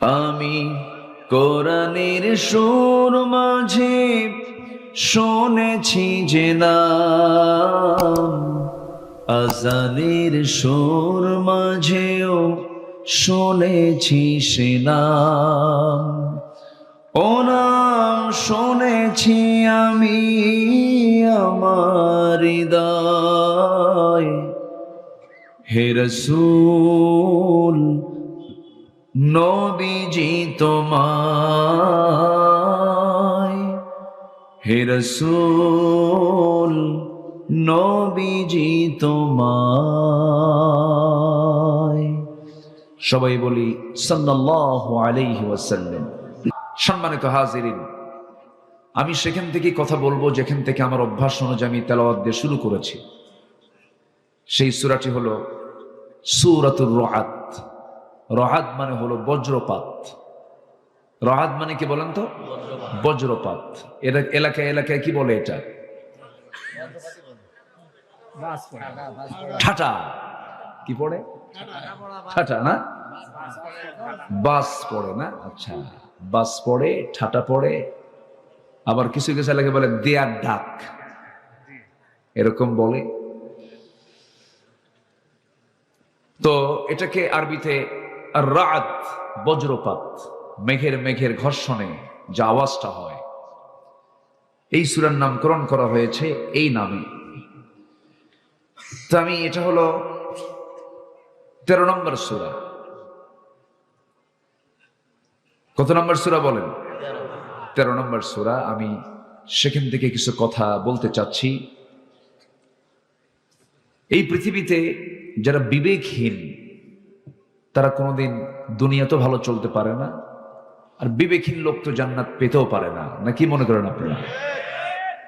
আমি কোরআনের সুর মাঝে শুনেছি যে নাম, আজানের সুর মাঝেও শুনেছি সে নাম। ও নাম শুনেছি আমি আমার হৃদয়, হে রাসূল নবীজি তোমায়, হে রাসূল নবীজি তোমায়। সবাই বলি সাল্লাল্লাহু আলাইহি ওয়াসাল্লাম। সম্মানিত হাজিরিন, আমি সেখান থেকে কথা বলবো যেখান থেকে আমার অভ্যাস অনুযায়ী আমি তেলাওয়াত দিয়ে শুরু করেছি। সেই সূরাটি হলো সূরাতুর রা'দ। রা'দ মানে হলো বজ্রপাত। রা'দ মানে কি বলেন তো? বজ্রপাত। এটা এলাকায় এলাকায় কি বলে? এটা ঠাটা। কি পড়ে? ঠাটা না? বাস পড়ে না? আচ্ছা, বাস পড়ে, ঠাটা পড়ে, আবার কিছু কিছু এলাকায় বলে দেয়ার ডাক, এরকম বলে। তো এটাকে আরবিতে রা'দ, বজ্রপাত, মেঘের ঘর্ষণে যে আওয়াজটা হয়, এই সূরার নামকরণ করা হয়েছে এই নামে। তো আমি এটা হলো 13 নম্বর সূরা। কত নম্বর সূরা বলেন? 13 নম্বর সূরা। আমি সেখান থেকে কিছু কথা বলতে চাচ্ছি। এই পৃথিবীতে যারা বিবেকহীন তারা কোনোদিন দুনিয়াতেও ভালো চলতে পারে না, আর বিবেকহীন লোক তো জান্নাত পেতেও পারে না। না কি মনে করেন আপনারা?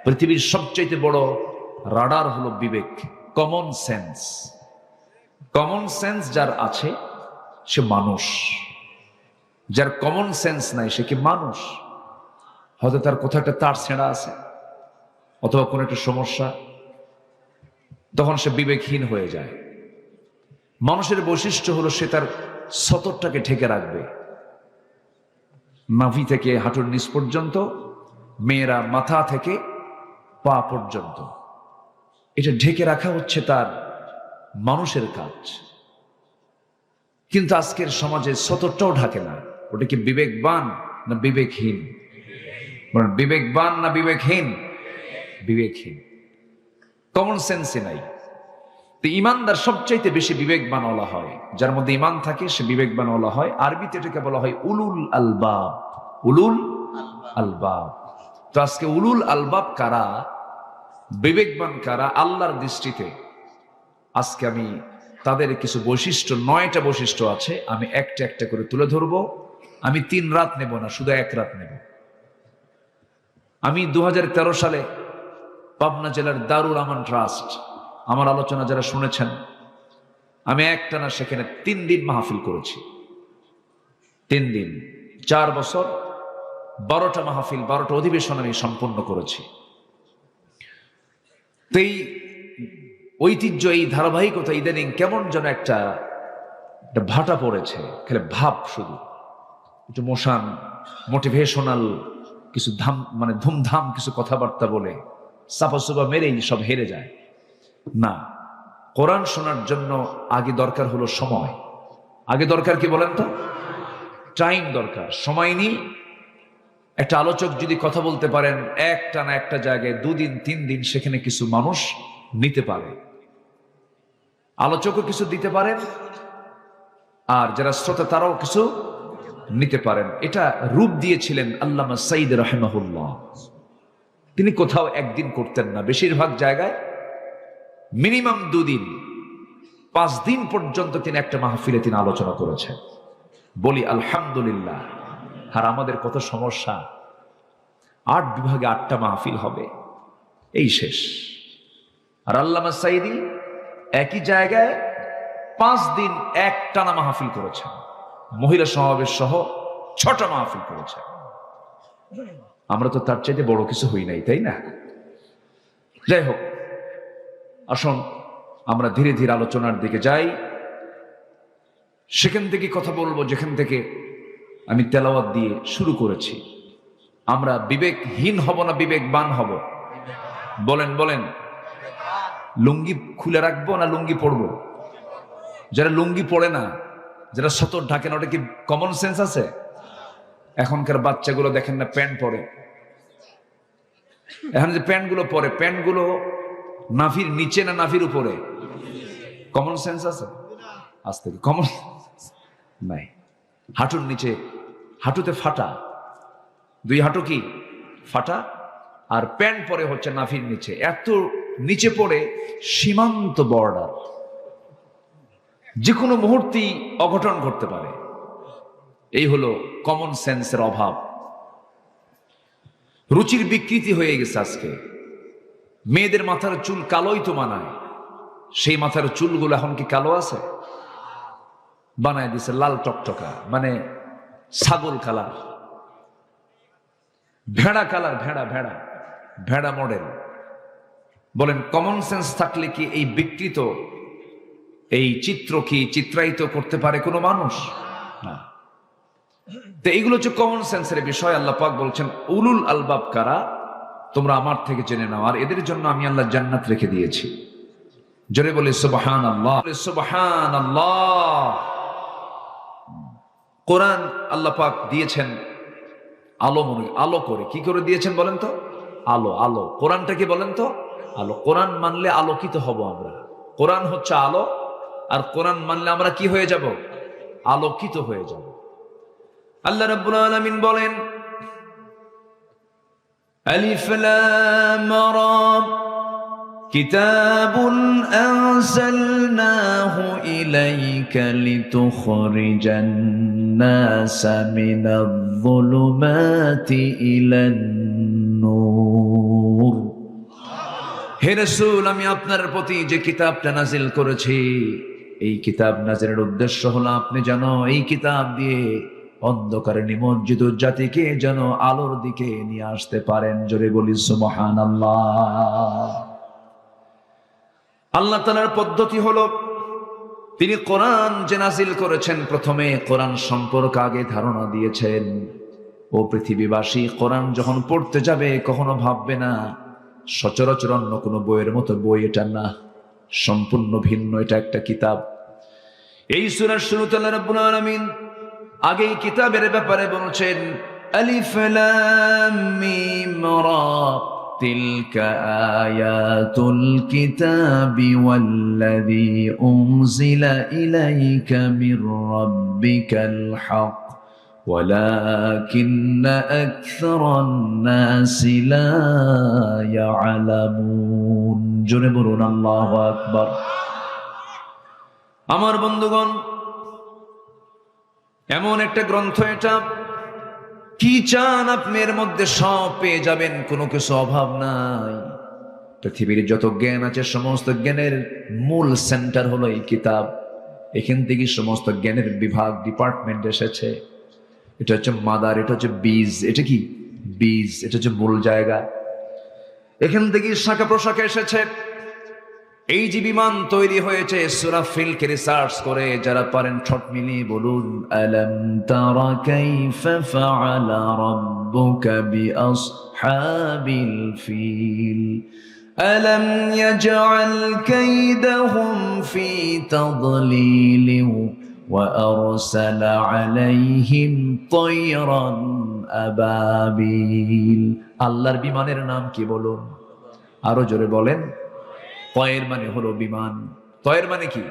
পৃথিবীর সবচেয়ে বড় রাডার হলো বিবেক, কমন সেন্স। কমন সেন্স যার আছে সে মানুষ, যার কমন সেন্স নাই সে কি মানুষ? হয়তো তার কোথাও একটা তার ছেঁড়া আছে অথবা কোনো একটা সমস্যা, তখন সে বিবেকহীন হয়ে যায়। মানুষের বৈশিষ্ট্য হলো সে তার সতরটাকে ঢেকে রাখবে, নাভি থেকে হাঁটুর নিচ পর্যন্ত, মেয়েরা মাথা থেকে পা পর্যন্ত। এটা ঢেকে রাখা হচ্ছে তার মানুষের কাজ। কিন্তু আজকের সমাজে সতরটাও ঢাকে না। ওটা কি বিবেকবান না বিবেকহীন? বিবেকবান না বিবেকহীন? বিবেকহীন। কমন সেন্সই নাই। তো ইমানদার সবচাইতে বেশি বিবেকবান বলা হয়, যার মধ্যে ইমান থাকে সে বিবেকবান বলা হয়। আরবিতে এটাকে বলা হয় উলুল আলবাব। উলুল আলবাব। তো আজকে উলুল আলবাব কারা, বিবেকবান কারা আল্লাহর দৃষ্টিতে, আজকে আমি তাদের কিছু বৈশিষ্ট্য, 9টা বৈশিষ্ট্য আছে, আমি একটা একটা করে তুলে ধরবো। আমি 3 রাত নেব না, শুধু 1 রাত নেব। আমি 2013 সালে পাবনা জেলার দারুল আমান ট্রাস্ট, আমার আলোচনা যারা শুনেছেন, আমি একটানা সেখানে 3 দিন মাহফিল করেছি। 3 দিন, 4 বছর, 12টা মাহফিল, 12টা অধিবেশন আমি সম্পন্ন করেছি। তো এই ঐতিহ্য, এই ধারাবাহিকতা ইদানিং কেমন যেন একটা ভাটা পড়েছে। খালি ভাব, শুধু একটু মোটিভেশনাল কিছু মানে ধুমধাম কিছু কথাবার্তা বলে সাফা মেরেই সব হেরে যায় না। কোরআন শোনার জন্য আগে দরকার হলো সময়। আগে দরকার কি বলেন তো? টাইম দরকার। সময় নিয়ে একটা আলোচক যদি কথা বলতে পারেন একটানা একটা জায়গায় 2 দিন 3 দিন, সেখানে কিছু মানুষ নিতে পারে, আলোচকও কিছু দিতে পারেন, আর যারা শ্রোতা তারাও কিছু নিতে পারেন। এটা রূপ দিয়েছিলেন আল্লামা সাইদ রাহিমাহুল্লাহ। তিনি কোথাও একদিন করতেন না, বেশিরভাগ জায়গায় মিনিমাম 2 দিন, 5 দিন পর্যন্ত তিনি একটা মাহফিলে তিনি আলোচনা করেছেন। বলি আলহামদুলিল্লাহ। আর আমাদের কত সমস্যা, 8 বিভাগে 8টা মাহফিল হবে, এই শেষ। আর আল্লামা সাইদি একই জায়গায় 5 দিন একটানা মাহফিল করেছেন, মহিলা সমাবেশ সহ 6টা মাহফিল করেছেন। আমরা তো তার চাইতে বড় কিছু হই নাই, তাই না? যাই হোক, আসুন আমরা ধীরে ধীরে আলোচনার দিকে যাই। সেখান থেকে কথা বলবো যেখান থেকে আমি তেলাওয়াত দিয়ে শুরু করেছি। আমরা বিবেকহীন হব না বিবেকবান হব? বলেন বলেন। লুঙ্গি খুলে রাখবো না লুঙ্গি পরবো? যারা লুঙ্গি পড়ে না, যারা সতর ঢাকে না, ওটা কি কমন সেন্স আছে? এখনকার বাচ্চাগুলো দেখেন না প্যান্ট পরে। এখন যে প্যান্টগুলো পরে, প্যান্টগুলো নাভির নিচে না নাভির উপরে? কমন সেন্স আছে? আজ থেকে কমন নাই। হাঁটুর নিচে, হাঁটুতে ফাটা, দুই হাঁটু কি ফাটা, আর প্যান্ট পরে হচ্ছে নাভির নিচে। এত নিচে পড়ে সীমান্ত বর্ডার, যে কোনো মুহূর্তেই অঘটন ঘটতে পারে। এই হলো কমন সেন্সের অভাব। রুচির বিকৃতি হয়ে গেছে আজকে। মেয়েদের মাথার চুল কালোই তো মানায়, সেই মাথার চুলগুলো এখন কি কালো আছে? বানায় দিছে লাল টকটকা, মানে ছাগল কালার, ভেড়া কালার, ভেড়া ভেড়া ভেড়া মডেল। বলেন কমন সেন্স থাকলে কি এই বিকৃত এই চিত্র কি চিত্রায়িত করতে পারে কোনো মানুষ? না। তো এইগুলো হচ্ছে কমন সেন্সের বিষয়। আল্লাহ পাক বলছেন উলুল আলবাব কারা, তোমরা আমার থেকে জেনে নাও, আর এদের জন্য আমি আল্লাহ জান্নাত রেখে দিয়েছি। জোরে বলে সুবহানাল্লাহ, সুবহানাল্লাহ। কোরআন আল্লাহ পাক দিয়েছেন আলো, আলো করে। কি করে দিয়েছেন বলেন তো? আলো। আলো কোরআনটা কি বলেন তো? আলো। কোরআন মানলে আলোকিত হব আমরা। কোরআন হচ্ছে আলো, আর কোরআন মানলে আমরা কি হয়ে যাব? আলোকিত হয়ে যাব। আল্লাহ রাব্বুল আলামিন বলেন আলিফ লাম রা কিতাবুন আনজালনাহু ইলাইকা লিতুখরিজান নাসা মিনায-যুলুমাতি ইলান নূর। হে রাসূল, আমি আপনার প্রতি যে কিতাবটা নাজিল করেছি, এই কিতাব নাজিলের উদ্দেশ্য হলো আপনি যেন এই কিতাব দিয়ে অন্ধকারে নিমজ্জিত জাতিকে যেন আলোর দিকে নিয়ে আসতে পারেন। জোরে বলি সুবহানাল্লাহ। আল্লাহ তাআলার পদ্ধতি হলো, তিনি কোরআন যে নাজিল করেছেন, প্রথমে কোরআন সম্পর্কে আগে ধারণা দিয়েছেন। ও পৃথিবীবাসী, কোরআন যখন পড়তে যাবে কখনো ভাববে না সচরাচর অন্য কোনো বইয়ের মতো বই এটা না, সম্পূর্ণ ভিন্ন, এটা একটা কিতাব। এই সূরার শুরুতে আল্লাহ রাব্বুল আলামিন আগে কিতাবের ব্যাপারে বলছেন আলিফ লাম মিম রা তিলকা আয়াতুল কিতাবি ওয়াল্লাযী উনজিলা ইলাইকা মির রাব্বিকাল হক ওয়ালাকিন্না আকসারান নাসি লা ইয়ালামুন। জোরে বলুন আল্লাহু আকবার। আমার বন্ধুগণ, এমন একটা গ্রন্থ এটা, কি চান আপনি এর মধ্যে সব পেয়ে যাবেন, কোনো কিছু অভাব নাই। পৃথিবীর যত জ্ঞান আছে সমস্ত জ্ঞানের মূল সেন্টার হলো এই কিতাব। এখান থেকে সমস্ত জ্ঞানের বিভাগ, ডিপার্টমেন্ট এসেছে। এটা হচ্ছে মাদার, এটা হচ্ছে বীজ। এটা কি বীজ, এটা হচ্ছে মূল জায়গা। এখান থেকে শাখা প্রশাখা এসেছে। এই যে বিমান তৈরি হয়েছে, সূরা ফিলকে রিসার্চ করে যারা পারেন ঠট মিলিয়ে বলুন আলাম তারা কাইফা ফাআলা রাব্বুকা বিআসহাবিল ফিল আলাম ইয়াজআল কাইদাহুম ফি তাদলিল ওয়া আরসালা আলাইহিম তায়রান আবাবিল। আল্লাহর বিমানের নাম কি বলুন? আরো জোরে বলেন। তয়ের মানে হলো বিমান। তয়ের মানে কি?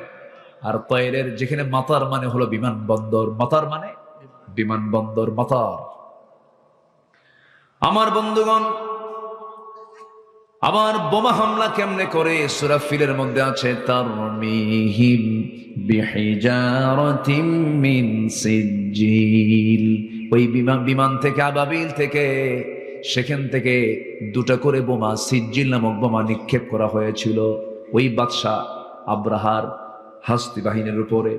আর তয়ের যেখানে মাতার মানে হলো বিমান বন্দর। মাতার মানে বিমান বন্দর, মাতার। আমার বন্ধুগণ, আবার বোমা হামলা কেমনে করে সূরা ফিলের মধ্যে আছে তারমিহিম বিহিজারাতিম মিন সিজ্জিল। ওই বিমান থেকে, আবাবিল থেকে, সেখান থেকে দুটা করে বোমা, সিজ্জিল নামক বোমা নিক্ষেপ করা হয়েছিল ওই বাদশাহ আব্রাহার হাস্তি বাহিনীর উপরে,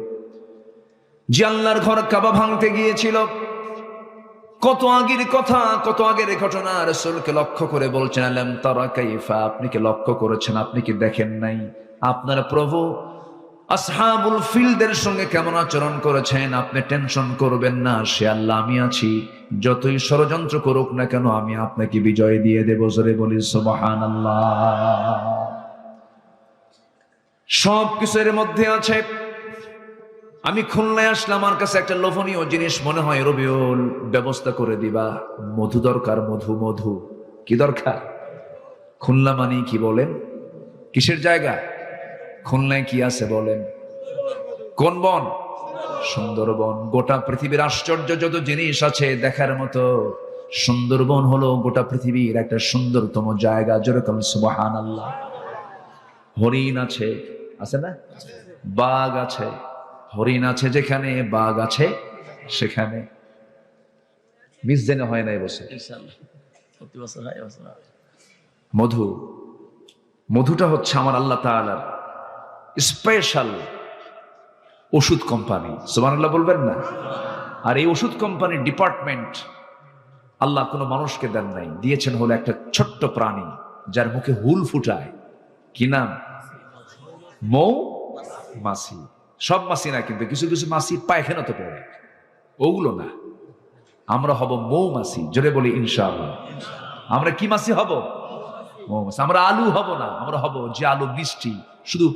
যে আল্লাহর ঘর কাবা ভাঙতে গিয়েছিল। কত আগের কথা, কত আগের ঘটনা। রাসূলকে লক্ষ্য করে বলছেন আলাম তারা কাইফা, আপনি কি লক্ষ্য করেছেন? আপনি কি দেখেন নাই? আপনার প্রভু আসহাবুল ফিলদের সঙ্গে কেমন আচরণ করেছেন। আপনি টেনশন করবেন না, সে আল্লাহ আমি আছি, যতই ষড়যন্ত্র করুক না কেন আমি আপনাকে বিজয় দিয়ে দেব। জোরে বলি সুবহানাল্লাহ। সবকিছু এর মধ্যে আছে। আমি খুলনায় আসলাম, আমার কাছে একটা লোভনীয় জিনিস মনে হয়, রবিউল ব্যবস্থা করে দিবা। মধু দরকার, মধু। মধু কি দরকার? খুলনা মানে কি বলেন? কিসের জায়গা? খুলনায় কি আছে বলেন? কোন বন? সুন্দরবন। গোটা পৃথিবীর আশ্চর্য যত জিনিস আছে দেখার মতো, সুন্দরবন হলো গোটা পৃথিবীর একটা সুন্দরতম জায়গা। যেরকম সুবহানাল্লাহ। হরিণ আছে, আছে না? বাঘ আছে। হরিণ আছে যেখানে, বাঘ আছে সেখানে। মিস জেনে হয় না এবছর। মধু, মধুটা হচ্ছে আমার আল্লাহ তাআলার স্পেশাল ওষুধ কোম্পানি। সুবহানাল্লাহ বলবেন না? আর এই ওষুধ কোম্পানির ডিপার্টমেন্ট আল্লাহ কোনো মানুষকে দেন নাই, দিয়েছেন হলো একটা ছোট্ট প্রাণী যার মুখে হুল ফুটায়। কি নাম? মৌ মাছি। সব মাছি না, কিন্তু কিছু কিছু মাছি পায়খানা তো পড়ে, ওগুলো না। আমরা হব মৌমাছি। জোরে বলি ইনশাআল্লাহ। আমরা কি মাছি হব? মৌমাছি। আমরা আলু হব না, আমরা হব যে আলু মিষ্টি, শুধু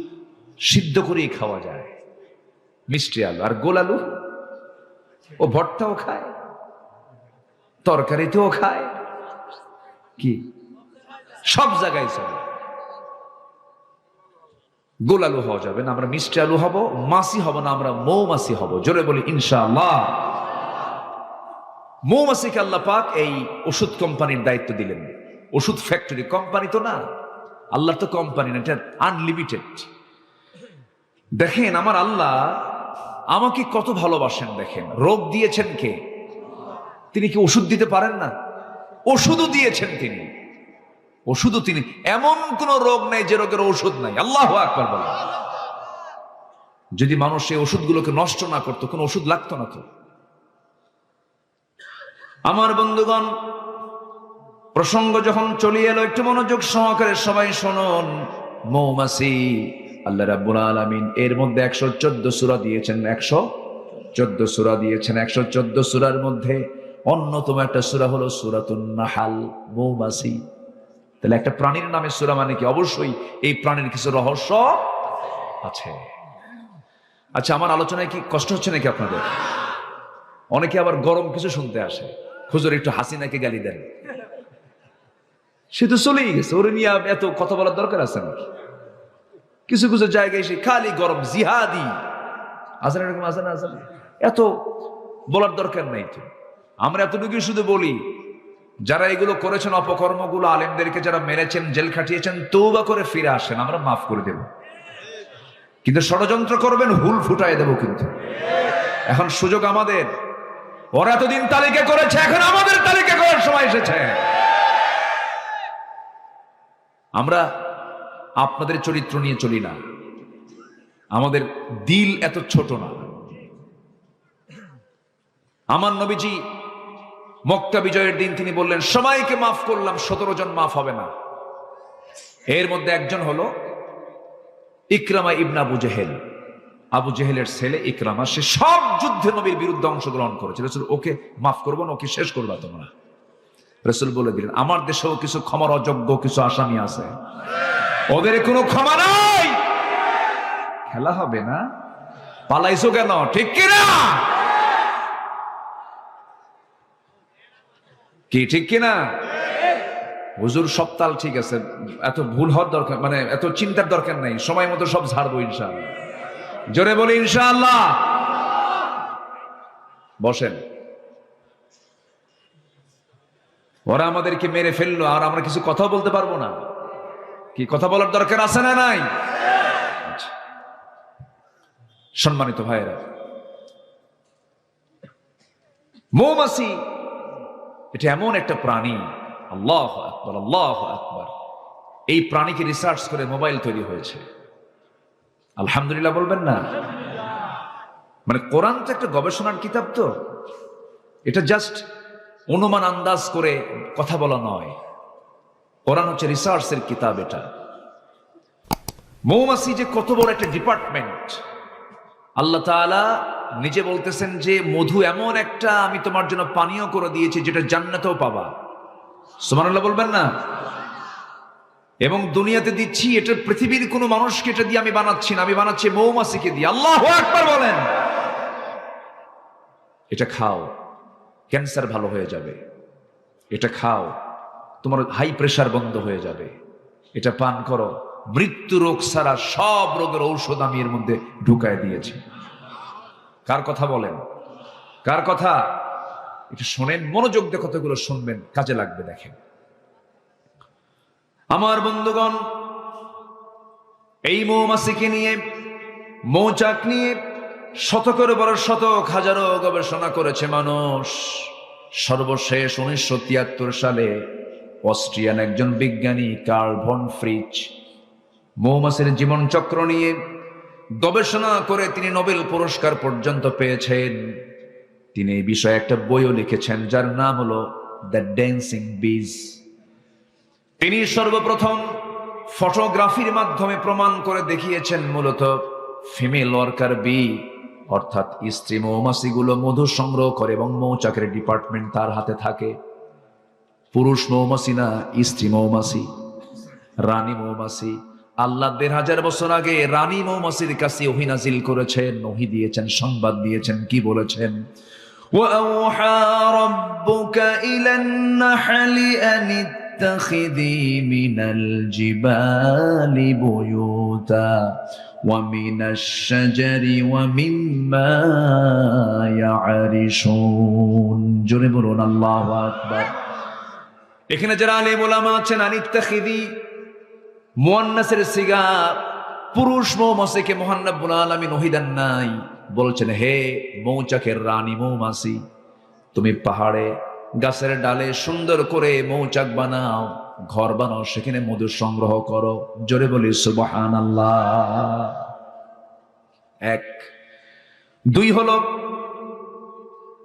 সিদ্ধ করেই খাওয়া যায়, মিষ্টি আলু। আর গোল আলু ও ভর্তাও খায়, তরকারিতেও খায়, কি সব জায়গায় চলে। গোল আলু হওয়া যাবে না, আমরা মিষ্টি আলু হব, মাছি হব না, আমরা মৌমাছি হব। জোরে বলি ইনশাআল্লাহ। মৌমাছিকে আল্লাহ পাক এই ওষুধ কোম্পানির দায়িত্ব দিলেন। ওষুধ ফ্যাক্টরি, কোম্পানি তো না, আল্লাহর তো কোম্পানি না, এটা আনলিমিটেড। দেখেন আমার আল্লাহ আমাকে কত ভালোবাসেন। দেখেন রোগ দিয়েছেন কে? তিনি কি ওষুধ দিতে পারেন না? ওষুধও দিয়েছেন তিনি, ওষুধও তিনি। এমন কোন রোগ নাই যে রোগের ওষুধ নাই। আল্লাহু আকবার বলেন। যদি মানুষ এই ওষুধগুলোকে নষ্ট না করতো, কোন ওষুধ লাগতো না তো। আমার বন্ধুগণ, প্রসঙ্গ যখন চলে এলো একটু মনোযোগ সহকারে সবাই শুনুন। মৌমাছি আল্লাহ রাব্বুল আলামিন এর মধ্যে 114 সূরা দিয়েছেন। 114 সূরা দিয়েছেন। 114 সূরার মধ্যে অন্যতম একটা সূরা হলো সূরাতুন নাহাল, মৌমাছি। তাহলে একটা প্রাণীর নামে সূরা মানে কি? অবশ্যই এই প্রাণীর কিছু রহস্য আছে। আচ্ছা, আমার আলোচনায় কি কষ্ট হচ্ছে নাকি আপনাদের? অনেকে আবার গরম কিছু শুনতে আসে। হুজুর একটু হাসিনাকে গালি দেন, সে তো চলেই গেছে, ওরে নিয়ে এত কথা বলার দরকার আছে নাকি? কিছু কিছু জায়গায় এসে খালি গরম, জিহাদি আসেন, এরকম আসেন আসেন, এত বলার দরকার নাই তো। আমরা এতটুকু শুধু বলি, যারা এগুলো করেছেন অপকর্মগুলো, আলেমদেরকে যারা মেরেছেন, জেল খাটিয়েছেন, তওবা করে ফিরে আসেন, আমরা মাফ করে দেব। কিন্তু ষড়যন্ত্র করবেন, হুল ফুটাই দেব কিন্তু। এখন সুযোগ আমাদের। ওরা এতদিন তালিকা করেছে, এখন আমাদের তালিকা করার সময় এসেছে। আমরা আপনাদের চরিত্র নিয়ে চলি না, আমাদের দিল এত ছোট না। আমার নবীজি মক্কা বিজয়ের দিন তিনি বললেন, সবাইকে মাফ করলাম, 17 জন মাফ হবে না। এর মধ্যে একজন হলো ইকরামা ইবনে আবু জেহেল। আবু জেহেলের ছেলে ইকরামা, সে সব যুদ্ধে নবীর বিরুদ্ধে অংশগ্রহণ করেছে। রাসূল ওকে মাফ করবো না, ওকে শেষ করবা তোমরা। রাসূল বলে দিলেন, আমার দেশেও কিছু ক্ষমার অযোগ্য কিছু আসামি আছে, ওদের কোনো ক্ষমা নাই। খেলা হবে না, পালাইছো কেন? ঠিক কিনা? কি ঠিক কিনা? হুজুর সব তাল ঠিক আছে, এত ভুল হওয়ার দরকার, মানে এত চিন্তার দরকার নাই, সময় মতো সব ঝাড়বো ইনশাআল্লাহ। জোরে বলি ইনশাআল্লাহ। বসেন। ওরা আমাদেরকে মেরে ফেললো, আর আমরা কিছু কথা বলতে পারবো না? কি কথা বলার দরকার আছে না নাই? আচ্ছা। সম্মানিত ভাইয়েরা, মৌমাছি এটা এমন একটা প্রাণী, আল্লাহু আকবার, আল্লাহু আকবার। এই প্রাণীকে রিসার্চ করে মোবাইল তৈরি হয়েছে। আলহামদুলিল্লাহ বলবেন না? মানে কোরআন তো একটা গবেষণার কিতাব, তো এটা জাস্ট অনুমান আন্দাজ করে কথা বলা নয়। কোরআন হচ্ছে রিসার্চের কিতাব। এটা মৌমাছি যে কত বড় একটা ডিপার্টমেন্ট, আল্লাহ তাআলা নিজে বলতেছেন যে মধু এমন একটা আমি তোমার জন্য পানীয় করে দিয়েছি যেটা জান্নাতেও পাবা। সুবহানাল্লাহ বলবেন না? এবং দুনিয়াতে দিচ্ছি, এটা পৃথিবীর কোনো মানুষকে এটা দিয়ে আমি বানাচ্ছি না, আমি বানাচ্ছি মৌমাছিকে দিয়ে। আল্লাহু আকবার বলেন। এটা খাও, ক্যান্সার ভালো হয়ে যাবে। এটা খাও, তোমার হাই প্রেশার বন্ধ হয়ে যাবে। এটা পান করো, মৃত্যু রোগ ছাড়া সব রোগের ঔষধ আমি এর মধ্যে ঢুকায় দিয়েছি। কার কথা বলেন? কার কথা? এটা শোনেন, মনোযোগ দিয়ে কতগুলো শুনবেন, কাজে লাগবে। দেখেন আমার বন্ধুগণ, এই মৌমাছিকে নিয়ে, মৌচাক নিয়ে শতকের পর শতক হাজারো গবেষণা করেছে মানুষ। সর্বশেষ 1973 সালে অস্ট্রিয়ান একজন বিজ্ঞানী কার্ল ভন ফ্রিচ মৌমাছির জীবন চক্র নিয়ে গবেষণা করে তিনি নোবেল পুরস্কার পর্যন্ত পেয়েছেন। তিনি এই বিষয়ে একটা বইও লিখেছেন যার নাম হলো দ্য ড্যান্সিং বিজ। তিনি সর্বপ্রথম ফটোগ্রাফির মাধ্যমে প্রমাণ করে দেখিয়েছেন মূলত ফিমেল ওয়ার্কার বি, অর্থাৎ স্ত্রী মৌমাছিগুলো মধু সংগ্রহ করে এবং মৌচাকের ডিপার্টমেন্ট তার হাতে থাকে। পুরুষ মৌমাছি না, স্ত্রী মৌমাছি, রানী মৌমাছি। আল্লাহ 1500 বছর আগে রানী মৌমাছির কাছে ওহী নাজিল করেছেন, ওহী দিয়েছেন, সংবাদ দিয়েছেন। কি বলেছেন? وَأَوْحَى رَبُّكَ إِلَى النَّحْلِ أَنِ اتَّخِذِي مِنَ الْجِبَالِ بُيُوتًا وَمِنَ الشَّجَرِ وَمِمَّا يَعْرِشُونَ। জোরে বলুন আল্লাহু আকবার। এখানে যারা আলেম ওলামা আছেন, আনিত্তাখিদি মুয়ান্নাসের সিগা, পুরুষ মৌমাছিকে মহান রব্বুল আলামিন ওহী দেন নাই, বলছেন হে মৌচাকের রানী মৌমাছি, তুমি পাহাড়ে গাছের ডালে সুন্দর করে মৌচাক বানাও, ঘর বানাও, সেখানে মধু সংগ্রহ করো। জোরে বলি সুবহানাল্লাহ। এক। দুই হলো,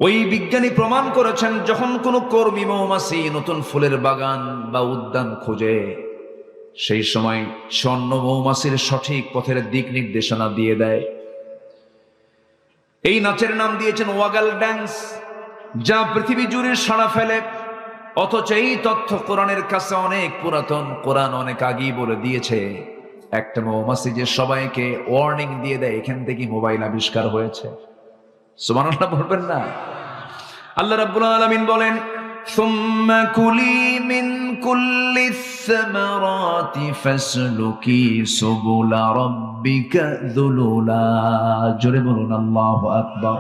ওই বিজ্ঞানী প্রমাণ করেছেন যখন কোনো কর্মী মৌমাছি নতুন ফুলের বাগান বা উদ্যান খোঁজে, সেই সময় স্বর্ণ মৌমাছির সঠিক পথের দিক নির্দেশনা দিয়ে দেয়। এই নাচের নাম দিয়েছেন ওয়াগাল ড্যান্স, যা পৃথিবী জুড়ে সাড়া ফেলে। অথচ এই তথ্য কোরআনের কাছে অনেক পুরাতন, কোরআন অনেক আগেই বলে দিয়েছে। একটা মৌমাছি যে সবাইকে ওয়ার্নিং দিয়ে দেয়, এখান থেকে মোবাইল আবিষ্কার হয়েছে। সুবহানাল্লাহ বলবেন না? আল্লাহ রাব্বুল আলামিন বলেন সুম্মা কুলি মিন কুল্লি সামারাতি ফাসলুকি সুবুলা রাব্বিকা যুলুলা। জোরে বলুন আল্লাহু আকবার।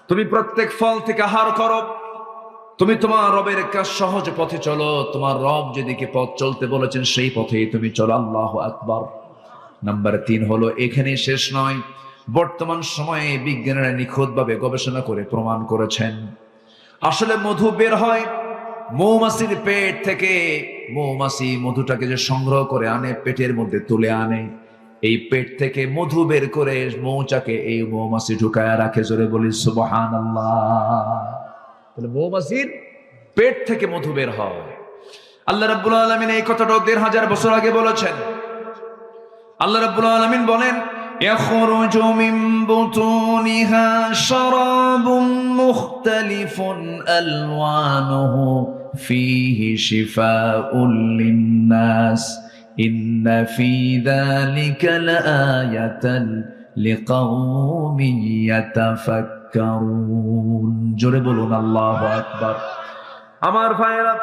তুমি প্রত্যেক ফল থেকে আহার করো, তুমি তোমার রবের কাজ সহজ পথে চলো, তোমার রব যেদিকে পথ চলতে বলেছেন সেই পথেই তুমি চলো। আল্লাহু আকবার। নাম্বার 3 হলো, এখানে শেষ নয়, বর্তমান সময়ে বিজ্ঞানীরা নিখুঁতভাবে গবেষণা করে প্রমাণ করেছেন আসলে মধু বের হয় মৌমাছির পেট থেকে। মৌমাছি মধুটাকে যে সংগ্রহ করে আনে, পেটের মধ্যে তুলে আনে, এই পেট থেকে মধু বের করে মৌচাকে এই মৌমাছি ঢুকায় রাখে। জোরে বলি সুবহানাল্লাহ। তাহলে মৌমাছির পেট থেকে মধু বের হয়। আল্লাহ রাব্বুল আলামিন এই কথাটা 1500 বছর আগে বলেছেন। আল্লাহ রাব্বুল আলামিন বলেন يخرج من بطونها شراب مختلف ألوانه فيه شفاء للناس إن في ذلك لآية لقوم يتفكرون। জোরে বলুন আল্লাহু আকবার। আমার ভাইরা,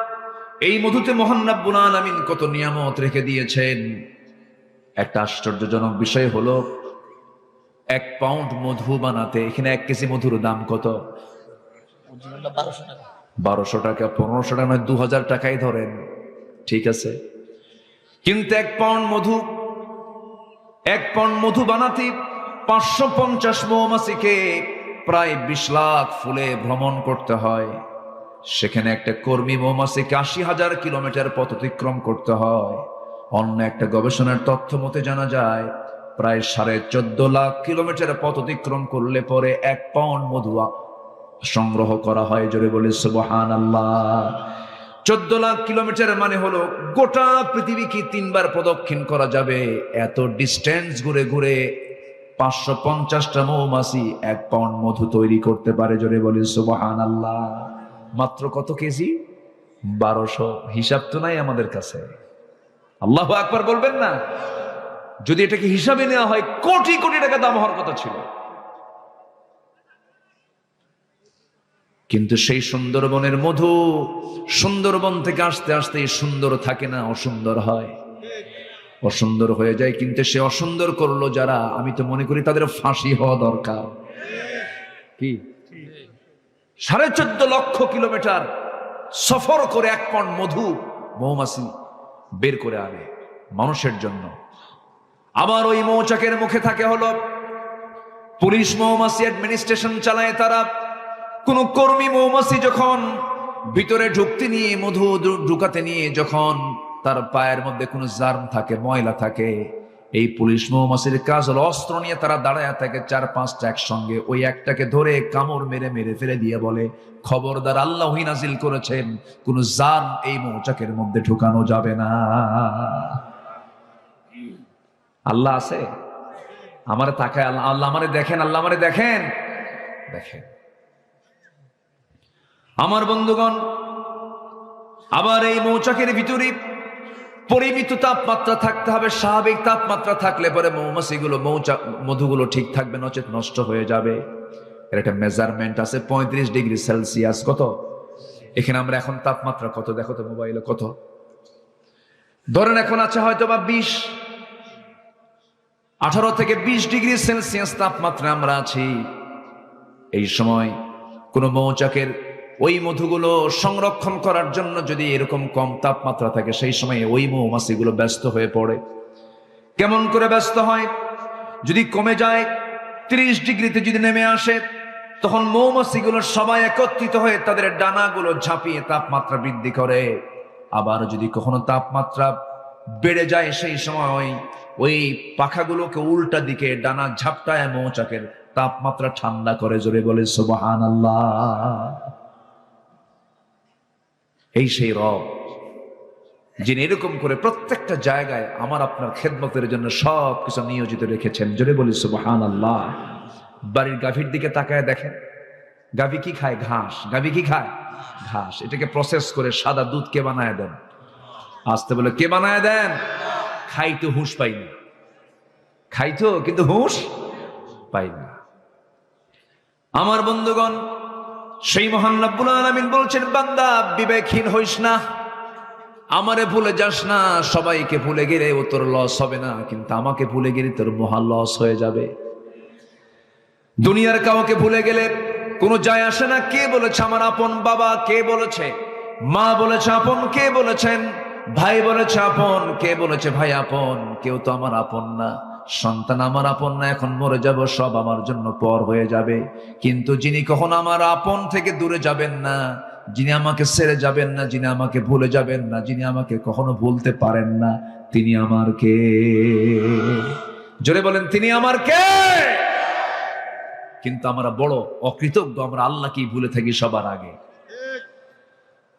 এই মধুতে মহান রব্বুল আলামিন কত নিয়ামত রেখে দিয়েছেন। একটা আশ্চর্যজনক বিষয় হলো, 1 পাউন্ড মধু বানাতে এখানে 1 কেজি মধুর দাম কত? 1200 টাকা, 1500 টাকা, নয় 2000 টাকাই ধরেন, ঠিক আছে। কিন্তু 1 পাউন্ড মধু বানাতে 550 মৌমাছিকে প্রায় 20 লাখ ফুলে ভ্রমণ করতে হয়। সেখানে একটা কর্মী মৌমাছিকে 80,000 কিলোমিটার পথ অতিক্রম করতে হয়। অন্য একটা গবেষণার তথ্য মতে জানা যায় প্রায় 14.5 লাখ কিলোমিটার পথ অতিক্রম করলে পরে 1 পাউন্ড মধু সংগ্রহ করা হয়। জোরে বলে সুবহানাল্লাহ। 14 লাখ কিলোমিটার মানে হলো গোটা পৃথিবীকে 3 বার প্রদক্ষিণ করা যাবে। এত ডিস্টেন্স ঘুরে ঘুরে 550টা মৌমাছি 1 পাউন্ড মধু তৈরি করতে পারে। জোরে বলি সুবহানাল্লাহ। মাত্র কত কেজি? 1200। হিসাব তো নাই আমাদের কাছে। আল্লাহু আকবার বলবেন না? যদি এটাকে হিসাবে নেওয়া হয় কোটি কোটি টাকা দাম হওয়ার কথা ছিল। কিন্তু সেই সুন্দরবনের মধু সুন্দরবন থেকে আসতে আসতে সুন্দর থাকে না, অসুন্দর হয়, অসুন্দর হয়ে যায়। কিন্তু সে অসুন্দর করলো যারা, আমি তো মনে করি তাদের ফাঁসি হওয়া দরকার। কি 14.5 লক্ষ কিলোমিটার সফর করে 1 পাউন্ড মধু মৌমাছি বের করে আনে মানুষের জন্য। আবার ওই মৌচাকের মুখে থাকে হলো পুলিশ মৌমাছি, অ্যাডমিনিস্ট্রেশন চালায় তারা। কোন কর্মী মৌমাছি যখন ভিতরে ঢুকতে নিয়ে, মধু ঢুকাতে নিয়ে যখন তার পায়ের মধ্যে কোনো জার্ম থাকে, ময়লা থাকে, এই পুলিশ মৌমাছির কাজ হলো অস্ত্র নিয়ে তারা দাঁড়ায় থাকে 4-5টা একসঙ্গে, ওই একটাকে ধরে কামড় মেরে মেরে ফেলে দিয়ে বলে, খবরদার, আল্লাহ নাজিল করেছেন কোন জার্ম এই মৌচাকের মধ্যে ঢুকানো যাবে না। আল্লাহ আছে? আমারে তাকায়, আল্লাহ আমারে দেখেন, আল্লাহ আমারে দেখেন, দেখেন। আমার বন্ধুগণ, আবার এই মৌচাকের ভিতরে পরিমিত তাপমাত্রা থাকতে হবে। স্বাভাবিক তাপমাত্রা থাকলে পরে মৌমাছিগুলো, মধুগুলো ঠিক থাকবে, নচেত নষ্ট হয়ে যাবে। এর একটা মেজারমেন্ট আছে, 35 ডিগ্রি সেলসিয়াস। কত? এখানে আমরা এখন তাপমাত্রা কত দেখো তো মোবাইলে, কত ধরেন এখন আছে হয়তো বা 18 থেকে 20 ডিগ্রি সেলসিয়াস তাপমাত্রা আমরা আছি। এই সময় কোন মৌচাকের ওই মধুগুলো সংরক্ষণ করার জন্য যদি এরকম কম তাপমাত্রা থাকে, সেই সময় ওই মৌমাছিগুলো ব্যস্ত হয়ে পড়ে। কেমন করে ব্যস্ত হয়? যদি কমে যায় 30 ডিগ্রিতে যদি নেমে আসে, তখন মৌমাছিগুলো সবাই একত্রিত হয়ে তাদের ডানাগুলো ঝাঁপিয়ে তাপমাত্রা বৃদ্ধি করে। আবার যদি কখনো তাপমাত্রা বেড়ে যায়, সেই সময় ওই পাখাগুলোকে উল্টা দিকে ডানা ঝাপটায় মৌচাকের তাপমাত্রা ঠান্ডা করে। জোরে বলে সুবহানাল্লাহ। এই সেই রব যিনি এরকম করে প্রত্যেকটা জায়গায় আমার আপনার খেদমতের জন্য সবকিছু নিয়োজিত রেখেছেন। জোরে বলি সুবহানাল্লাহ। বাড়ির গাভীর দিকে তাকায় দেখেন, গাভী কি খায়? ঘাস। গাভী কি খায়? ঘাস। এটাকে প্রসেস করে সাদা দুধ কে বানায় দেন? আসতে বলে কে বানায় দেন? খাইতো হুঁশ পাইনি, খাইতো কিন্তু হুঁশ পাই না। আমার বন্ধুগণ, সেই মহান রব্বুল আলামিন বলছেন, বান্দা বিবেকহীন হইস না, আমারে ভুলে যাস না। সবাইকে ভুলে গেলে ও তোর লস হবে না, কিন্তু আমাকে ভুলে গেলে তোর মহা লস হয়ে যাবে। দুনিয়ার কাউকে ভুলে গেলে কোনো যায় আসে না। কে বলেছে আমার আপন বাবা? কে বলেছে? মা বলেছে আপন? কে বলেছেন? ভাই বলেছে আপন? কে বলেছে ভাই আপন? কেউ তো আমার আপন না। সন্তান আমার আপন না, এখন মরে যাব, সব আমার জন্য পর হয়ে যাবে। কিন্তু যিনি কখনো আমার আপন থেকে দূরে যাবেন না, যিনি আমাকে ছেড়ে যাবেন না, যিনি আমাকে ভুলে যাবেন না, যিনি আমাকে কখনো ভুলতে পারেন না, তিনি আমার কে? জোরে বলেন, তিনি আমার কে? কিন্তু আমরা বড় অকৃতজ্ঞ, আমরা আল্লাহকেই ভুলে থাকি সবার আগে।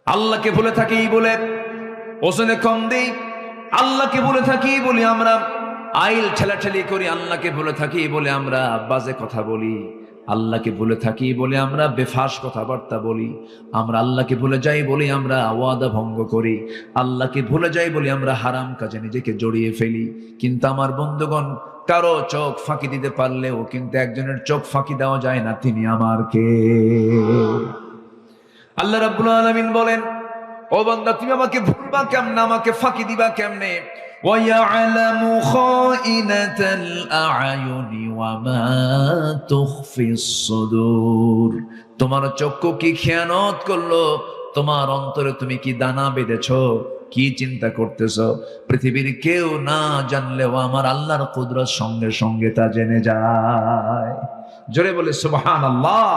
আল্লাহকে ভুলে থাকি বলে ওজনে কম দেই, আল্লাহকে ভুলে থাকি বলি আমরা আইল ঠেলাঠেলি করি, আল্লাহকে ভুলে থাকি বলে আমরা বাজে কথা বলি, আল্লাহকে ভুলে থাকি বলে আমরা বেফাস কথাবার্তা বলি, আমরা আল্লাহকে ভুলে যাই বলি আমরা ওয়াদা ভঙ্গ করি, আল্লাহকে ভুলে যাই বলি আমরা হারাম কাজে নিজেকে জড়িয়ে ফেলি। কিন্তু আমার বন্ধুগণ, কারো চোখ ফাঁকি দিতে পারলেও কিন্তু একজনের চোখ ফাঁকি দেওয়া যায় না, তিনি আমার কে? আল্লাহ রাব্বুল আলামিন বলেন, ও বান্দা, তুমি আমাকে ভুলবা কেমনে, আমাকে ফাঁকি দিবা কেমনে? وَيَعْلَمُ خَائِنَةَ الْأَعْيُنِ وَمَا تُخْفِي الصُّدُورُ। তোমার চক্ষু কি খেয়ানত করলো? তোমার অন্তরে তুমি কি দানা বেঁধেছো? কি চিন্তা করতেছো? পৃথিবীর কেউ না জানলেও আমার আল্লাহর কুদরত সঙ্গে সঙ্গে তা জেনে যায়। জোরে বলে সুবহানাল্লাহ।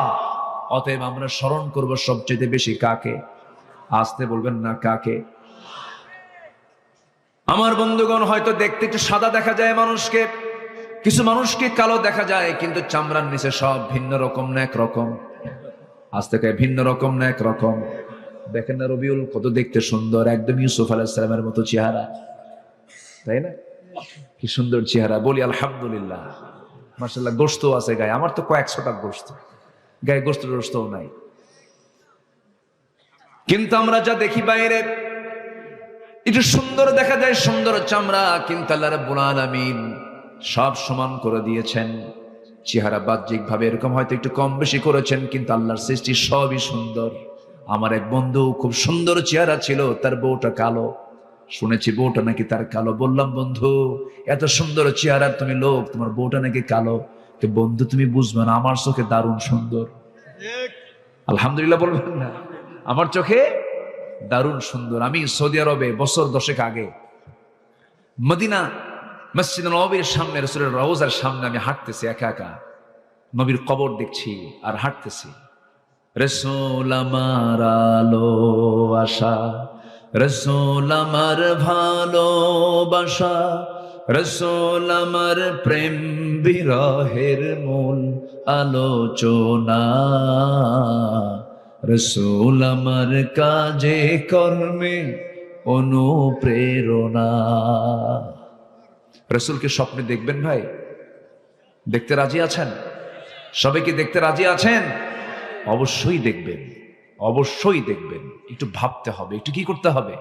অতএব আমরা স্মরণ করব সবচেয়ে বেশি কাকে? আসতে বলবেন না, কাকে? আমার বন্ধুগণ, হয়তো দেখতে একটু সাদা দেখা যায় মানুষকে, কিছু মানুষকে কালো দেখা যায়, কিন্তু চামড়ার নিচে সব ভিন্ন রকম না একরকম। আজ থেকে ভিন্ন রকম না একরকম। দেখেন না রবিউল কত দেখতে সুন্দর, একদম ইউসুফ আলাইহিস সালামের মতো চেহারা, তাই না? কি সুন্দর চেহারা, বলি আলহামদুলিল্লাহ। মাশাআল্লাহ গোশত আছে গায়ে, আমার তো কয়েকশো টাকা গোশত গায়ে, গোশতও নাই। কিন্তু আমরা যা দেখি বাইরে একটু সুন্দর দেখা যায়, সুন্দর চামড়া, কিন্তু আল্লাহ রাব্বুল আলামিন সব সমান করে দিয়েছেন। চেহারা বাহ্যিক ভাবে এরকম হয়তো একটু কম বেশি করেছেন, কিন্তু আল্লাহর সৃষ্টি সবই সুন্দর। আমার এক বন্ধু খুব সুন্দর চেহারা ছিল, তার বউটা কালো। শুনেছি বউটা নাকি তার কালো। বললাম, বন্ধু এত সুন্দর চেহারা তুমি লোক, তোমার বউটা নাকি কালো। তো বন্ধু তুমি বুঝবে না, আমার চোখে দারুণ সুন্দর। আলহামদুলিল্লাহ বলবেন না? আমার চোখে দারুণ সুন্দর। আমি সৌদি আরবে বছর 10 আগে মদিনা মসজিদ নববীর সামনে, রাসূলের রওজার সামনে আমি হাঁটতেছি একা একা, নবীর কবর দেখছি আর হাঁটতেছি। রাসূল আমার আলো আশা, রাসূল আমার ভালোবাসা, রাসূল আমার প্রেম বিরহের মূল আলোচনা, রাসূল আমার কাজে কর্মে অনুপ্রেরণা। রাসূলকে স্বপ্নে দেখবেন ভাই? দেখতে রাজি আছেন? সবাই কি দেখতে রাজি আছেন? অবশ্যই দেখবেন, অবশ্যই দেখবেন। একটু ভাবতে হবে, একটু কি করতে হবে?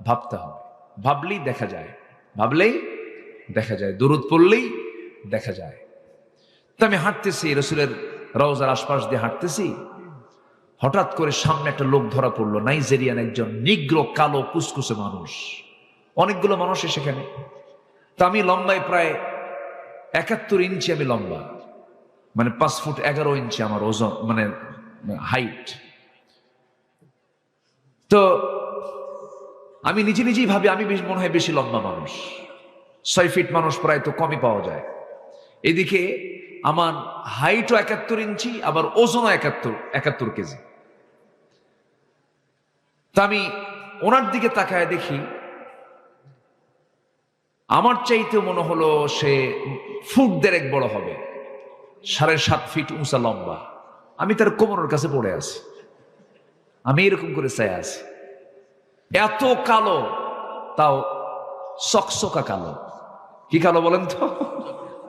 ভাবতে হবে। ভাবলেই দেখা যায়, ভাবলেই দেখা যায়, দরুদ পড়লেই দেখা যায়। তো আমি হাঁটতেছি, রাসূলের রওজার আশপাশ দিয়ে হাঁটতেছি, হঠাৎ করে সামনে একটা লোক ধরা পড়লো, নাইজেরিয়ান একজন নিগ্রো কালো কুসকুসে মানুষ। অনেকগুলো মানুষ সেখানে। তা আমি লম্বায় প্রায় 71 ইঞ্চি আমি লম্বা, মানে 5 ফুট 11 ইঞ্চি আমার ওজন, মানে হাইট। তো আমি নিজেই ভাবি আমি মনে হয় বেশি লম্বা মানুষ। 6 ফিট মানুষ প্রায় তো কমই পাওয়া যায়। এদিকে আমার হাইটও 71 ইঞ্চি, আবার ওজনও 71 কেজি। তা আমি ওনার দিকে তাকায় দেখি, আমার চাইতে মনে হলো সে ফুট 1.5 বড় হবে, 7.5 ফিট উঁচা লম্বা। আমি তার কোমরের কাছে পড়ে আছি, আমি এরকম করে চাই আছি। এত কালো, তাও চকচকা কালো। কি কালো বলেন তো?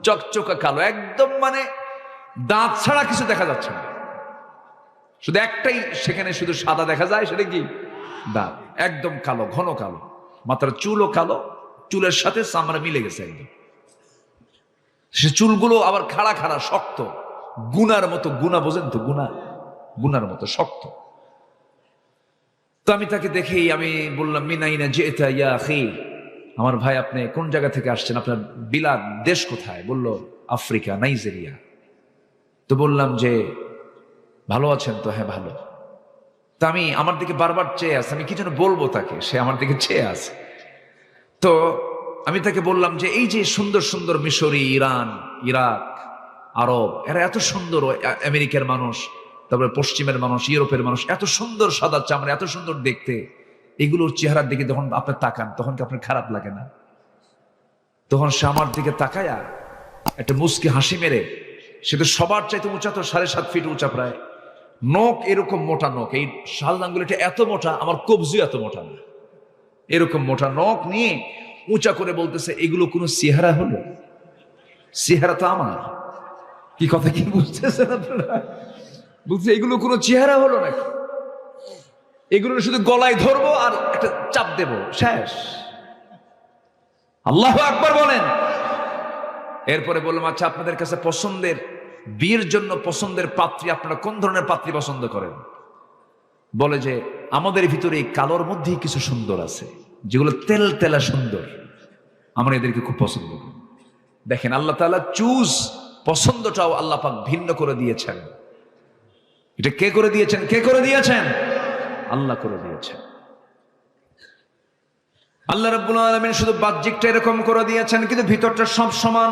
চকচকা কালো একদম, মানে দাঁত ছাড়া কিছু দেখা যাচ্ছে না, শুধু একটাই সেখানে শুধু সাদা দেখা যায়, সেটা কি? দাঁত। একদম কালো, ঘন কালো। মাথার চুলও কালো, চুলের সাথে চামড়া মিলে গেছে একদম। সে চুলগুলো আবার খাড়া খাড়া শক্ত, গুনার মতো। গুনা বোঝেন তো? গুনার মতো শক্ত। তো আমি তাকে দেখেই আমি বললাম, মিনাইনা জিতা ইয়া আখি, আমার ভাই আপনি কোন জায়গা থেকে আসছেন, আপনার বিলাদ দেশ কোথায়? বলল আফ্রিকা, নাইজেরিয়া। তো বললাম যে ভালো আছেন তো? হ্যাঁ ভালো। তা আমি আমার দিকে বারবার চেয়ে আছে, আমি কি যেন বলবো তাকে, সে আমার দিকে চেয়ে আছে। তো আমি তাকে বললাম যে এই যে সুন্দর সুন্দর মিশরি, ইরান, ইরাক, আরব, এরা এত সুন্দর, আমেরিকার মানুষ, তারপরে পশ্চিমের মানুষ, ইউরোপের মানুষ, এত সুন্দর সাদা চামড়া, এত সুন্দর দেখতে, এগুলোর চেহারার দিকে যখন আপনি তাকান তখন কি আপনার খারাপ লাগে না? তখন সে আমার দিকে তাকায়া একটা মুস্কি হাসি মেরে, সে তো সবার চাইতে উঁচা, তো 7.5 ফিট উঁচা প্রায়, নখ এরকম মোটা নখ, এই শাল আঙ্গুলিটা এত মোটা, আমার কবজি এত মোটা না, এরকম মোটা নখ নিয়ে উঁচা করে বলতেছে, এগুলো কোনো চেহারা হলো? চেহারা তো আমার। কি কথা কি বুঝতেছেন আপনারা? বুঝছে এগুলো কোনো চেহারা হলো নাকি? এগুলো শুধু গলায় ধরবো আর একটা চাপ দেব, শেষ। আল্লাহু আকবার বলেন। এরপরে বললাম, আচ্ছা আপনাদের কাছে পছন্দের, বিয়ের জন্য পছন্দের পাত্রী, আপনারা কোন ধরনের পাত্রী পছন্দ করেন? বলে যে আমাদের ভিতরে এই কালোর মধ্যেই কিছু সুন্দর আছে, যেগুলো তেল তেলা সুন্দর, আমরা এদেরকে খুব পছন্দ করি। দেখেন আল্লাহ তাআলা চুজ, পছন্দটাও আল্লাহ পাক ভিন্ন করে দিয়েছেন। এটা কে করে দিয়েছেন? কে করে দিয়েছেন? আল্লাহ করে দিয়েছেন। আল্লাহ রাব্বুল আলামিন শুধু বাহ্যিকটা এরকম করে দিয়েছেন, কিন্তু ভিতরটা সব সমান।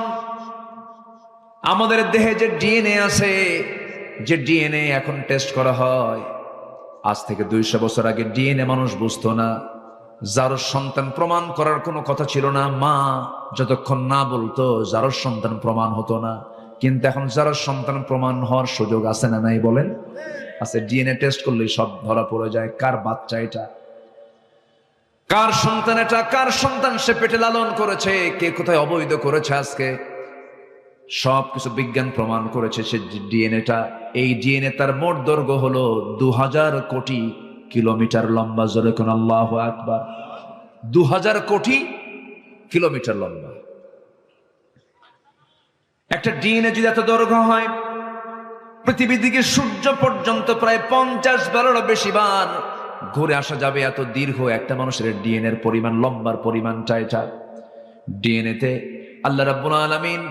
আমাদের দেহে যে ডিএনএ আছে, যে ডিএনএ এখন টেস্ট করা হয়, আজ থেকে 200 বছর আগে ডিএনএ মানুষ বুঝতো না। যারও সন্তান প্রমাণ করার কোনো কথা ছিল না, মা যতক্ষণ না বলতো যারও সন্তান প্রমাণ হতো না। কিন্তু এখন যারা সন্তান প্রমাণ হওয়ার সুযোগ আছে না নাই বলেন? আছে। ডিএনএ টেস্ট করলেই সব ধরা পড়ে যায়, কার বাচ্চা এটা, কার সন্তান এটা, কার সন্তান সে পেটে লালন করেছে, কে কোথায় অবৈধ করেছে। আজকে সবকিছু বিজ্ঞান প্রমাণ করেছে সে ডিএনএটা, এই ডিএনএ তার মোট দৈর্ঘ্য হলো 2000 কোটি কিলোমিটার লম্বা। জোরে কোন আল্লাহু আকবার। 2000 কোটি কিলোমিটার লম্বা একটা ডিএনএ যদি এত দৈর্ঘ্য হয়, পৃথিবী থেকে সূর্য পর্যন্ত প্রায় 50 বারেরও বেশি বার ঘুরে আসা যাবে। এত দীর্ঘ একটা মানুষের ডিএনএর পরিমাণ, লম্বার পরিমাণটা এটা। ডিএনএতে আল্লাহ রাব্বুল আলামিন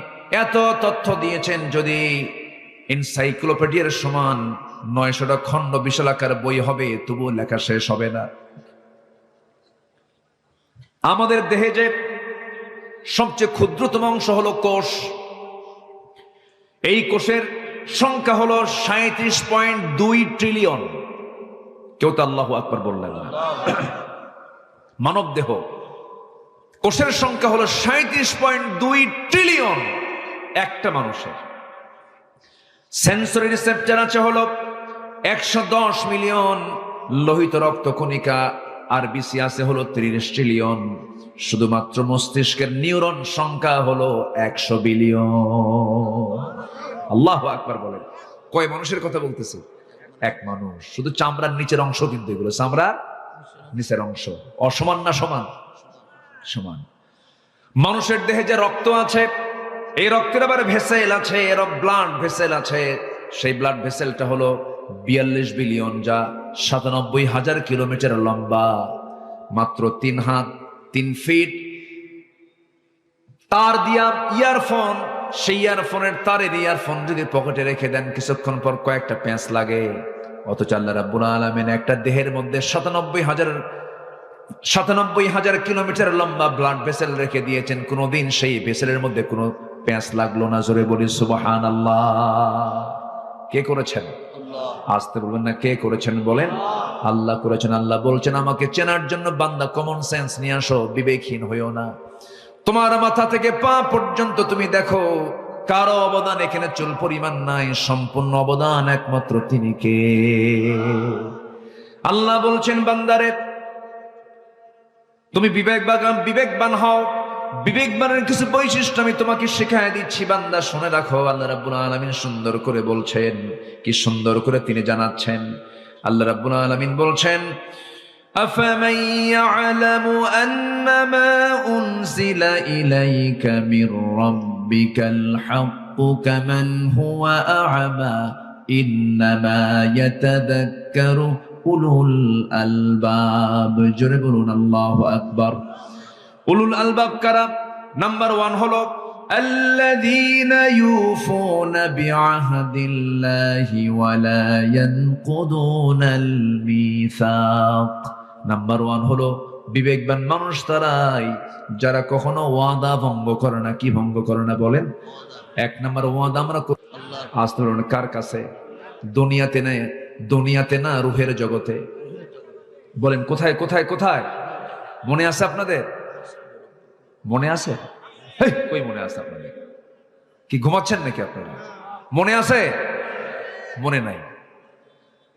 এত তথ্য দিয়েছেন, যদি এনসাইক্লোপিডিয়ার সমান 900টা খণ্ড বিশালাকার বই হবে তবুও লেখা শেষ হবে না। আমাদের দেহে যে সবচেয়ে ক্ষুদ্রতম অংশ হলো কোষ, এই কোষের সংখ্যা হলো 37.2 ট্রিলিয়ন। কেউ তো আল্লাহু আকবার বললেন না। মানব দেহ কোষের সংখ্যা হলো 37.2 ট্রিলিয়ন একটা মানুষের। সেন্সরি রিসেপ্টর আছে হলো 110 মিলিয়ন, লোহিত রক্তকণিকা আরবিসি আছে হলো 30 ট্রিলিয়ন। শুধুমাত্র মস্তিষ্কের নিউরন সংখ্যা হলো 100 বিলিয়ন। আল্লাহু আকবার বলেন। কয় মানুষের কথা বলতেছি? এক মানুষ। শুধু চামড়ার নিচের অংশ, কিন্তু এগুলো চামড়ার নিচের অংশ। অসমান না সমান? সমান। মানুষের দেহে যে রক্ত আছে, এই রক্তের আবার ভেসেল আছে, এর ব্লাড ভেসেল আছে। সেই ব্লাড ভেসেলটা হলো 42 বিলিয়ন, যা 97,000 কিলোমিটার লম্বা। মাত্র 3 হাত 3 ফিট তার দিয়া ইয়ারফোন, সেই ইয়ারফোনের তারের ইয়ারফোন যদি পকেটে রেখে দেন, কিছুক্ষণ পর কয়েকটা প্যাঁচ লাগে। অথচ আল্লাহ রাব্বুল আলামিন একটা দেহের মধ্যে 97,000 কিলোমিটার লম্বা ব্লাড ভেসেল রেখে দিয়েছেন। কোনোদিন সেই ভেসেলের মধ্যে কোনো প্যাঁচ লাগলো না। জোরে বলি সুবহানাল্লাহ। কে করেছেন? আসতে বলবেন না, কে করেছেন বলেন? আল্লাহ করেছেন। আল্লাহ বলছেন, আমাকে চেনার জন্য বান্দা কমন সেন্স নিয়ে আসো, বিবেকহীন হইও না। তোমার মাথা থেকে পা পর্যন্ত তুমি দেখো, কারো অবদান এখানে চুল পরিমাণ নাই, সম্পূর্ণ অবদান একমাত্র তিনি কে? আল্লাহ বলছেন, বান্দারে তুমি বিবেকবান হও। বিবেকবানের কিছু বৈশিষ্ট্য আমি তোমাকে শেখায় দিচ্ছি, বান্দা শুনে রাখো। আল্লাহ রাব্বুল আলামিন সুন্দর করে বলছেন, কি সুন্দর করে তিনি জানাচ্ছেন। আল্লাহ রাব্বুল আলামিন বলছেন, আফামান ইয়ালামু আন্নামা উনজিলা ইলাইকা মির রাব্বিকাল হাক্কু কামান হুয়া আ'মা ইন্নামা ইয়াতাযাক্কারু উলুল আলবাব। জোরে বলুন আল্লাহু আকবার। উলুল আলবাব কারা? নাম্বার 1 হলো আল্লাযীনা ইউফুনা বিআহদিল্লাহি ওয়া লা ইয়ানকুদুনাল মিসাক। নাম্বার 1 হলো বিবেকবান মানুষ তারাই যারা কখনো ওয়াদা ভঙ্গ করে না। কি ভঙ্গ করে না বলেন? 1 নাম্বার ওয়াদা আমরা আজ ধরুন কার কাছে? দুনিয়াতে না, রুহের জগতে। বলেন কোথায় কোথায় কোথায়? মনে আছে আপনাদের? মনে আছে? কই মনে আছে আপনাদের? কি ঘুমাচ্ছেন নাকি আপনারা? মনে আছে? মনে নাই?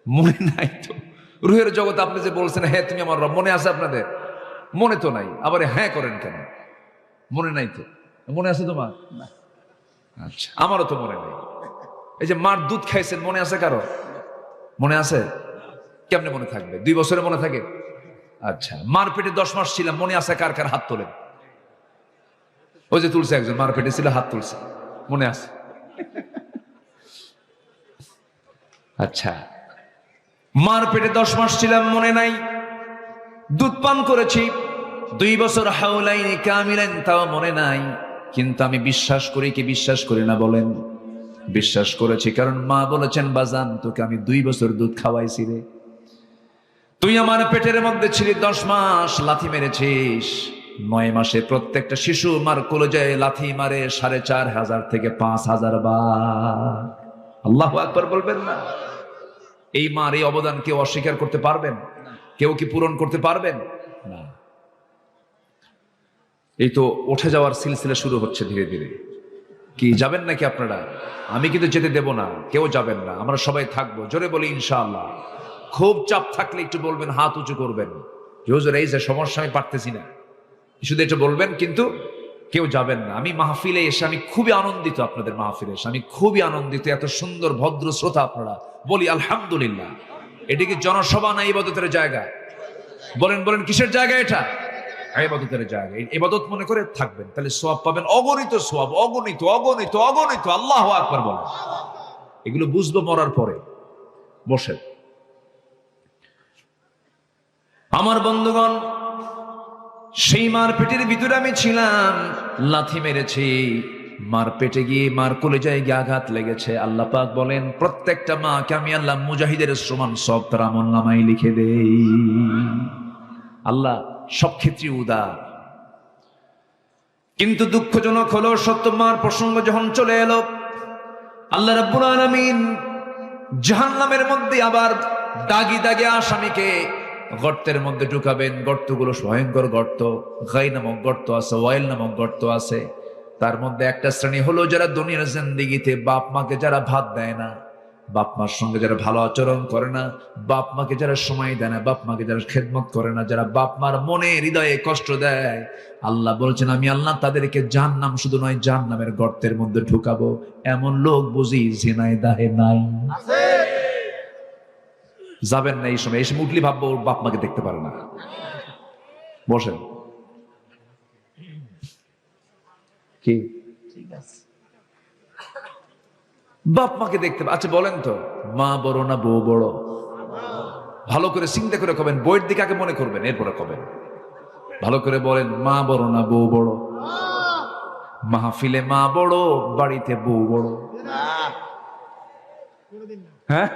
মনে নাই তো। রুহের জগতে আপনি যে বলছেন, হ্যাঁ তুমি আমার রব, মনে আছে আপনাদের? মনে তো নাই, আবার হ্যাঁ করেন কেন? মনে নাই তো। মনে আছে তোমার? আচ্ছা, আমারও তো মনে নাই। এই যে মার দুধ খাইছেন, মনে আছে কারো? মনে আছে? কেমনে মনে থাকবে? 2 বছরে মনে থাকে? আচ্ছা, মার পেটে 10 মাস ছিলাম, মনে আছে কার কার? হাত তোলেন। ওই যে তুলছে একজন, মার পেটে ছিল, হাত তুলছে, মনে আছে? আচ্ছা, মার পেটে 10 মাস ছিলাম, মনে নাই। দুধ পান করেছি 2 বছর, হাওলাইনি কামিলাইন, তাও মনে নাই। কিন্তু আমি বিশ্বাস করি কি বিশ্বাস করি না বলেন? বিশ্বাস করেছি, কারণ মা বলেছেন, বাজান তোকে আমি 2 বছর দুধ খাওয়াইছি রে। তুই আমার পেটের মধ্যে ছিলি 10 মাস, লাথি মেরেছিস। 9 মাসে প্রত্যেকটা শিশু মার কলেজায় লাথি মারে 4,500 থেকে 5,000 বার। আল্লাহু আকবার বলবেন না? এই মার এই অবদান কেউ অস্বীকার করতে পারবেন? কেউ কি পূরণ করতে পারবেন? না। এই তো উঠে যাওয়ার সিলসিলা শুরু হচ্ছে ধীরে ধীরে। কি যাবেন নাকি আপনারা? আমি কিন্তু যেতে দেব না, কেউ যাবেন না, আমরা সবাই থাকবো। জোরে বলি ইনশাআল্লাহ। খুব চাপ থাকলে একটু বলবেন, হাত উঁচু করবেন, হুজুর এই যে সমস্যা, আমি পারতেছি না, শুধু এটা বলবেন, কিন্তু কেউ যাবেন না। আমি মাহফিলে এসে আমি খুবই আনন্দিত, আপনাদের মাহফিলে এসে আমি খুবই আনন্দিত। এত সুন্দর ভদ্র শ্রোতা আপনারা, বলি আলহামদুলিল্লাহ। এটি কি জনসভা না ইবাদতের জায়গা? বলেন বলেন, কিসের জায়গা এটা? ইবাদতের জায়গা। ইবাদত মনে করে থাকবেন, তাহলে সওয়াব পাবেন, অগণিত সওয়াব, অগণিত অগণিত অগণিত। আল্লাহু আকবার বলেন। এগুলো বুঝবো মরার পরে। বসেন। আমার বন্ধুগণ, সেই মার পেটের ভিতরে আমি ছিলাম, লাথি মেরেছি, মার পেটে গিয়ে মার কলিজায় গিয়ে আঘাত লেগেছে। আল্লাহ পাক বলেন, প্রত্যেকটা মাকে আমি আল্লাহ মুজাহিদের সমান সব তার আমলনামায় লিখে দেই। আল্লাহ সব ক্ষেত্রে উদার। কিন্তু দুঃখজনক হলো সত্য, মার প্রসঙ্গ যখন চলে এলো, আল্লাহ রাব্বুল আলামিন জাহান্নামের মধ্যে আবার দাগি দাগে আসামিকে গর্তের মধ্যে ঢুকাবেন। গর্তগুলো ভয়ঙ্কর গর্ত, গাই নামক গর্ত আছে, ওয়াইল নামক গর্ত আছে। তার মধ্যে একটা শ্রেণী হলো যারা দুনিয়ার জিন্দেগিতে বাপ মাকে যারা ভাত দেয় না, বাপ মার সঙ্গে যারা ভালো আচরণ করে না, বাপ মাকে যারা সময় দেয় না, বাপ মাকে যারা খেদমত করে না, যারা বাপ মার মনে হৃদয়ে কষ্ট দেয়, আল্লাহ বলছেন আমি আল্লাহ তাদেরকে জাহান্নাম শুধু নয় জাহান্নামের গর্তের মধ্যে ঢুকাবো। এমন লোক বুঝি ঝিনাইদহে নাই? যাবেন না এই সময়। এই সময় উঠলি ভাববো ওর বাপ মাকে দেখতে পারে না। বসেন। কি বাপ মাকে দেখতে? আচ্ছা বলেন তো, মা বড় না বউ বড়? ভালো করে চিন্তা করে কবেন, বইয়ের দিকে আগে মনে করবেন, এরপরে কবেন। ভালো করে বলেন, মা বড় না বউ বড়? মাহফিলে মা বড়, বাড়িতে বউ বড়। হ্যাঁ,